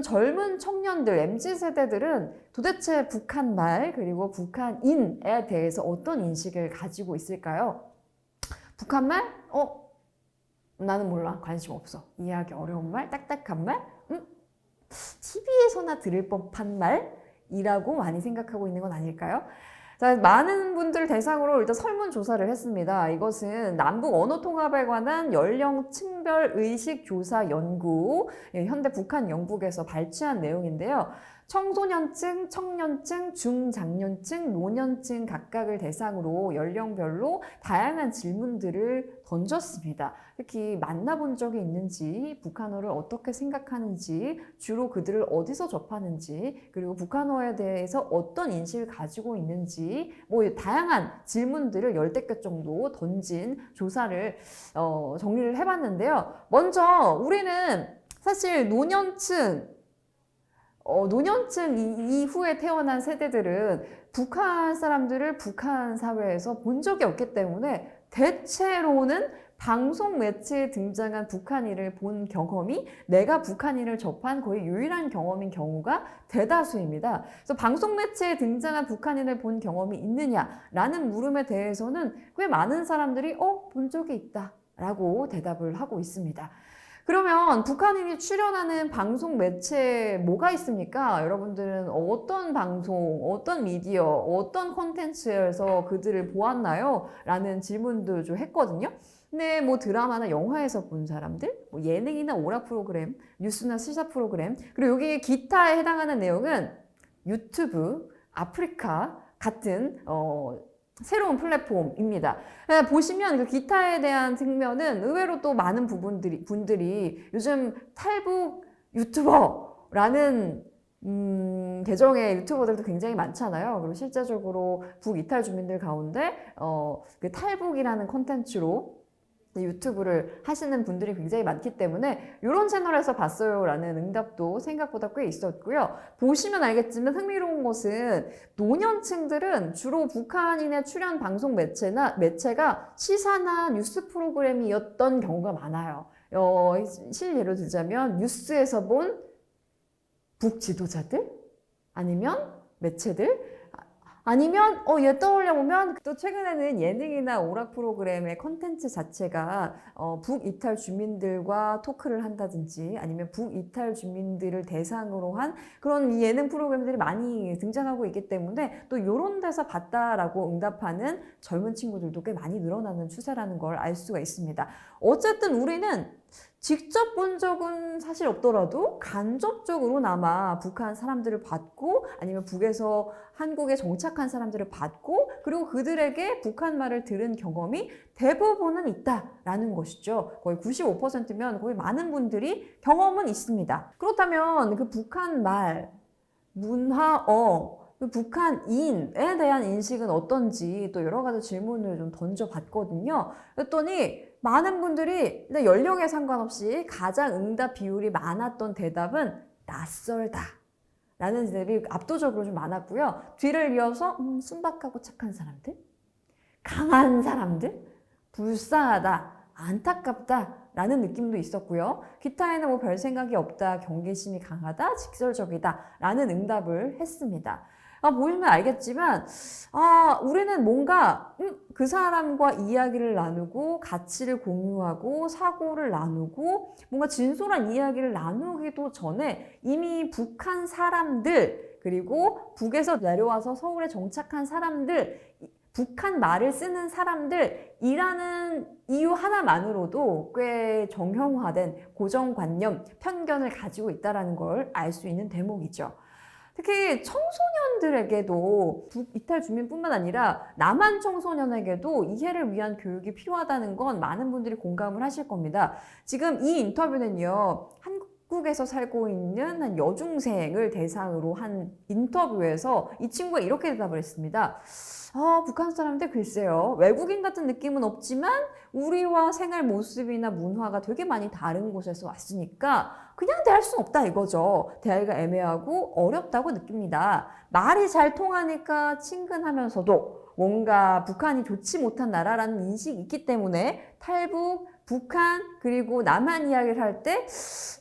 젊은 청년들, MZ세대들은 도대체 북한말 그리고 북한인에 대해서 어떤 인식을 가지고 있을까요? 북한말? 나는 몰라. 관심 없어. 이해하기 어려운 말, 딱딱한 말? TV에서나 들을 법한 말이라고 많이 생각하고 있는 건 아닐까요? 자, 많은 분들 대상으로 일단 설문조사를 했습니다. 이것은 남북 언어통합에 관한 연령층별 의식조사 연구, 현대 북한 영북에서 발췌한 내용인데요. 청소년층, 청년층, 중장년층, 노년층 각각을 대상으로 연령별로 다양한 질문들을 던졌습니다. 특히 만나본 적이 있는지, 북한어를 어떻게 생각하는지, 주로 그들을 어디서 접하는지, 그리고 북한어에 대해서 어떤 인식을 가지고 있는지, 다양한 질문들을 10개 개 정도 던진 조사를 정리를 해봤는데요. 먼저 우리는 사실 노년층 이후에 태어난 세대들은 북한 사람들을 북한 사회에서 본 적이 없기 때문에 대체로는 방송 매체에 등장한 북한인을 본 경험이 내가 북한인을 접한 거의 유일한 경험인 경우가 대다수입니다. 그래서 방송 매체에 등장한 북한인을 본 경험이 있느냐라는 물음에 대해서는 꽤 많은 사람들이 본 적이 있다라고 대답을 하고 있습니다. 그러면 북한인이 출연하는 방송 매체에 뭐가 있습니까? 여러분들은 어떤 방송, 어떤 미디어, 어떤 콘텐츠에서 그들을 보았나요? 라는 질문도 좀 했거든요. 근데 드라마나 영화에서 본 사람들, 예능이나 오락 프로그램, 뉴스나 시사 프로그램, 그리고 여기 기타에 해당하는 내용은 유튜브, 아프리카 같은 새로운 플랫폼입니다. 보시면 그 기타에 대한 측면은 의외로 또 많은 분들이 요즘 탈북 유튜버라는 계정의 유튜버들도 굉장히 많잖아요. 그리고 실제적으로 북이탈 주민들 가운데 그 탈북이라는 콘텐츠로 유튜브를 하시는 분들이 굉장히 많기 때문에 이런 채널에서 봤어요 라는 응답도 생각보다 꽤 있었고요. 보시면 알겠지만 흥미로운 것은 노년층들은 주로 북한인의 출연 방송 매체가 시사나 뉴스 프로그램이었던 경우가 많아요. 실예로 들자면 뉴스에서 본 북 지도자들 아니면 매체들 아니면 얘 떠올려보면 또 최근에는 예능이나 오락 프로그램의 컨텐츠 자체가 북이탈 주민들과 토크를 한다든지 아니면 북이탈 주민들을 대상으로 한 그런 예능 프로그램들이 많이 등장하고 있기 때문에 또 이런 데서 봤다라고 응답하는 젊은 친구들도 꽤 많이 늘어나는 추세라는 걸 알 수가 있습니다. 어쨌든 우리는 직접 본 적은 사실 없더라도 간접적으로나마 북한 사람들을 봤고 아니면 북에서 한국에 정착한 사람들을 봤고 그리고 그들에게 북한 말을 들은 경험이 대부분은 있다라는 것이죠. 거의 95%면 거의 많은 분들이 경험은 있습니다. 그렇다면 그 북한 말, 문화어, 그 북한인에 대한 인식은 어떤지 또 여러 가지 질문을 좀 던져봤거든요. 그랬더니 많은 분들이 연령에 상관없이 가장 응답 비율이 많았던 대답은 낯설다 라는 대답이 압도적으로 좀 많았고요. 뒤를 이어서 순박하고 착한 사람들, 강한 사람들, 불쌍하다, 안타깝다 라는 느낌도 있었고요. 기타에는 별 생각이 없다, 경계심이 강하다, 직설적이다 라는 응답을 했습니다. 보시면 알겠지만 우리는 뭔가 그 사람과 이야기를 나누고 가치를 공유하고 사고를 나누고 뭔가 진솔한 이야기를 나누기도 전에 이미 북한 사람들 그리고 북에서 내려와서 서울에 정착한 사람들 북한 말을 쓰는 사람들이라는 이유 하나만으로도 꽤 정형화된 고정관념, 편견을 가지고 있다는 걸 알 수 있는 대목이죠. 특히 청소년들에게도 북이탈 주민뿐만 아니라 남한 청소년에게도 이해를 위한 교육이 필요하다는 건 많은 분들이 공감을 하실 겁니다. 지금 이 인터뷰는요. 한국에서 살고 있는 한 여중생을 대상으로 한 인터뷰에서 이 친구가 이렇게 대답을 했습니다. 북한 사람들 글쎄요. 외국인 같은 느낌은 없지만 우리와 생활 모습이나 문화가 되게 많이 다른 곳에서 왔으니까 그냥 대할 수는 없다 이거죠. 대하기가 애매하고 어렵다고 느낍니다. 말이 잘 통하니까 친근하면서도 뭔가 북한이 좋지 못한 나라라는 인식이 있기 때문에 탈북, 북한, 그리고 남한 이야기를 할 때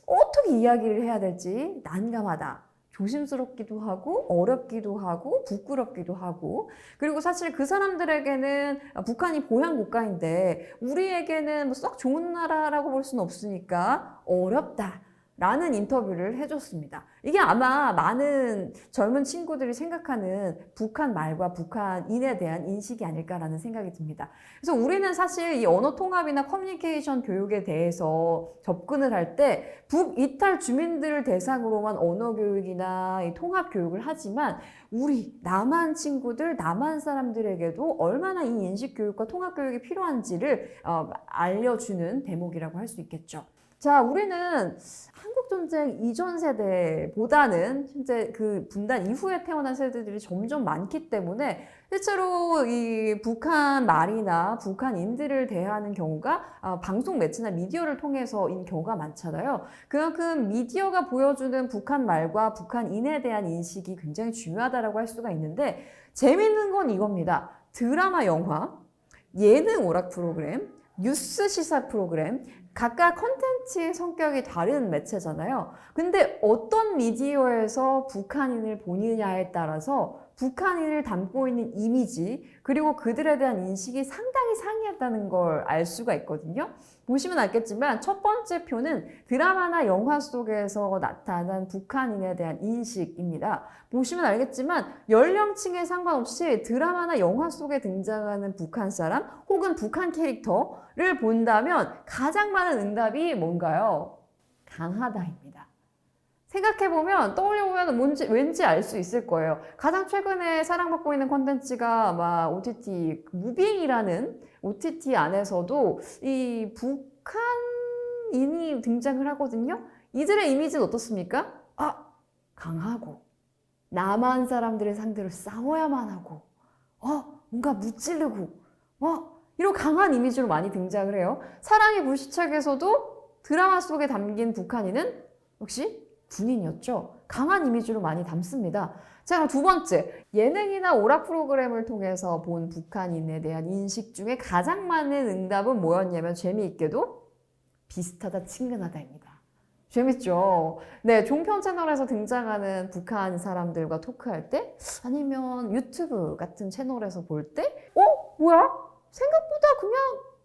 어떻게 이야기를 해야 될지 난감하다. 조심스럽기도 하고 어렵기도 하고 부끄럽기도 하고, 그리고 사실 그 사람들에게는 북한이 보양 국가인데 우리에게는 썩 좋은 나라라고 볼 수는 없으니까 어렵다 라는 인터뷰를 해줬습니다. 이게 아마 많은 젊은 친구들이 생각하는 북한 말과 북한인에 대한 인식이 아닐까라는 생각이 듭니다. 그래서 우리는 사실 이 언어 통합이나 커뮤니케이션 교육에 대해서 접근을 할 때 북이탈 주민들을 대상으로만 언어 교육이나 이 통합 교육을 하지만 우리 남한 친구들, 남한 사람들에게도 얼마나 이 인식 교육과 통합 교육이 필요한지를 알려주는 대목이라고 할 수 있겠죠. 자, 우리는 한국전쟁 이전 세대보다는 현재 그 분단 이후에 태어난 세대들이 점점 많기 때문에 실제로 이 북한 말이나 북한인들을 대하는 경우가 방송 매체나 미디어를 통해서인 경우가 많잖아요. 그만큼 미디어가 보여주는 북한 말과 북한인에 대한 인식이 굉장히 중요하다고 할 수가 있는데, 재밌는 건 이겁니다. 드라마, 영화, 예능 오락 프로그램, 뉴스 시사 프로그램, 각각 컨텐츠의 성격이 다른 매체잖아요. 근데 어떤 미디어에서 북한인을 보느냐에 따라서 북한인을 담고 있는 이미지, 그리고 그들에 대한 인식이 상당히 상이하다는 걸 알 수가 있거든요. 보시면 알겠지만 첫 번째 표는 드라마나 영화 속에서 나타난 북한인에 대한 인식입니다. 보시면 알겠지만 연령층에 상관없이 드라마나 영화 속에 등장하는 북한 사람 혹은 북한 캐릭터를 본다면 가장 많은 응답이 뭔가요? 강하다입니다. 생각해보면, 떠올려보면 왠지 알 수 있을 거예요. 가장 최근에 사랑받고 있는 콘텐츠가 아마 OTT, 무빙이라는 OTT 안에서도 이 북한인이 등장을 하거든요. 이들의 이미지는 어떻습니까? 강하고, 남한 사람들의 상대로 싸워야만 하고, 뭔가 무찌르고, 이런 강한 이미지로 많이 등장을 해요. 사랑의 불시착에서도 드라마 속에 담긴 북한인은 역시 군인이었죠. 강한 이미지로 많이 담습니다. 자, 그럼 두 번째, 예능이나 오락 프로그램을 통해서 본 북한인에 대한 인식 중에 가장 많은 응답은 뭐였냐면 재미있게도 비슷하다, 친근하다입니다. 재밌죠? 네, 종편 채널에서 등장하는 북한 사람들과 토크할 때, 아니면 유튜브 같은 채널에서 볼 때, 뭐야? 생각보다 그냥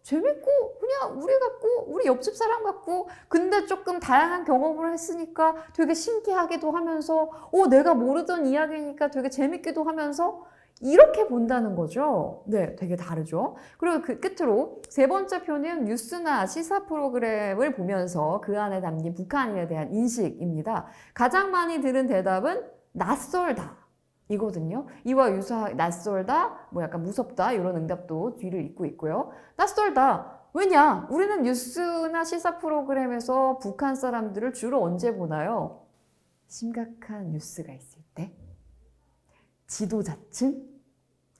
재밌고 그냥 우리 같고 우리 옆집 사람 같고, 근데 조금 다양한 경험을 했으니까 되게 신기하기도 하면서 내가 모르던 이야기니까 되게 재밌기도 하면서 이렇게 본다는 거죠. 네, 되게 다르죠. 그리고 그 끝으로 세 번째 표는 뉴스나 시사 프로그램을 보면서 그 안에 담긴 북한인에 대한 인식입니다. 가장 많이 들은 대답은 낯설다 이거든요. 이와 유사하게 낯설다, 약간 무섭다 이런 응답도 뒤를 잇고 있고요. 낯설다. 왜냐? 우리는 뉴스나 시사 프로그램에서 북한 사람들을 주로 언제 보나요? 심각한 뉴스가 있을 때, 지도자층,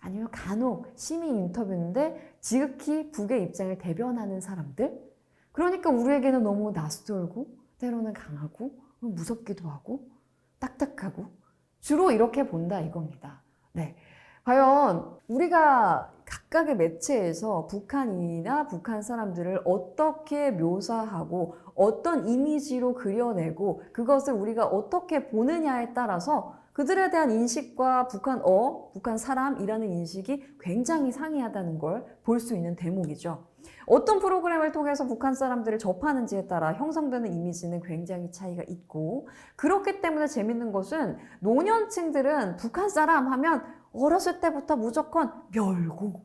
아니면 간혹 시민 인터뷰인데 지극히 북의 입장을 대변하는 사람들. 그러니까 우리에게는 너무 낯설고 때로는 강하고 무섭기도 하고 딱딱하고 주로 이렇게 본다 이겁니다. 네. 과연 우리가 각각의 매체에서 북한인이나 북한 사람들을 어떻게 묘사하고 어떤 이미지로 그려내고 그것을 우리가 어떻게 보느냐에 따라서 그들에 대한 인식과 북한 사람이라는 인식이 굉장히 상이하다는 걸 볼 수 있는 대목이죠. 어떤 프로그램을 통해서 북한 사람들을 접하는지에 따라 형성되는 이미지는 굉장히 차이가 있고, 그렇기 때문에 재밌는 것은 노년층들은 북한 사람 하면 어렸을 때부터 무조건 멸고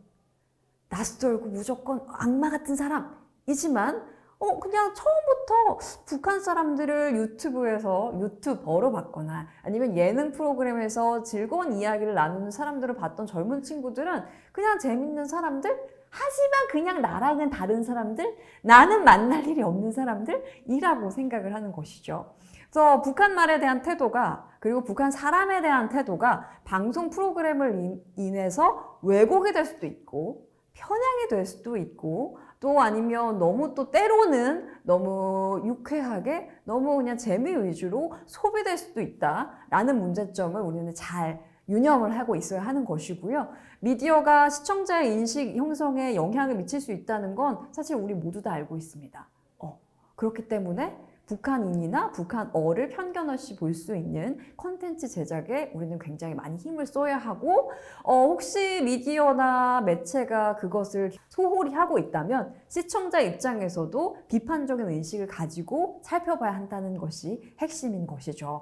낯설고 무조건 악마 같은 사람이지만 그냥 처음부터 북한 사람들을 유튜버로 봤거나 아니면 예능 프로그램에서 즐거운 이야기를 나누는 사람들을 봤던 젊은 친구들은 그냥 재밌는 사람들, 하지만 그냥 나랑은 다른 사람들, 나는 만날 일이 없는 사람들이라고 생각을 하는 것이죠. 그래서 북한 말에 대한 태도가, 그리고 북한 사람에 대한 태도가 방송 프로그램을 인해서 왜곡이 될 수도 있고 편향이 될 수도 있고, 또 아니면 너무 또 때로는 너무 유쾌하게 너무 그냥 재미 위주로 소비될 수도 있다라는 문제점을 우리는 잘 유념을 하고 있어야 하는 것이고요. 미디어가 시청자의 인식 형성에 영향을 미칠 수 있다는 건 사실 우리 모두 다 알고 있습니다. 그렇기 때문에 북한인이나 북한어를 편견 없이 볼 수 있는 콘텐츠 제작에 우리는 굉장히 많이 힘을 써야 하고, 혹시 미디어나 매체가 그것을 소홀히 하고 있다면 시청자 입장에서도 비판적인 의식을 가지고 살펴봐야 한다는 것이 핵심인 것이죠.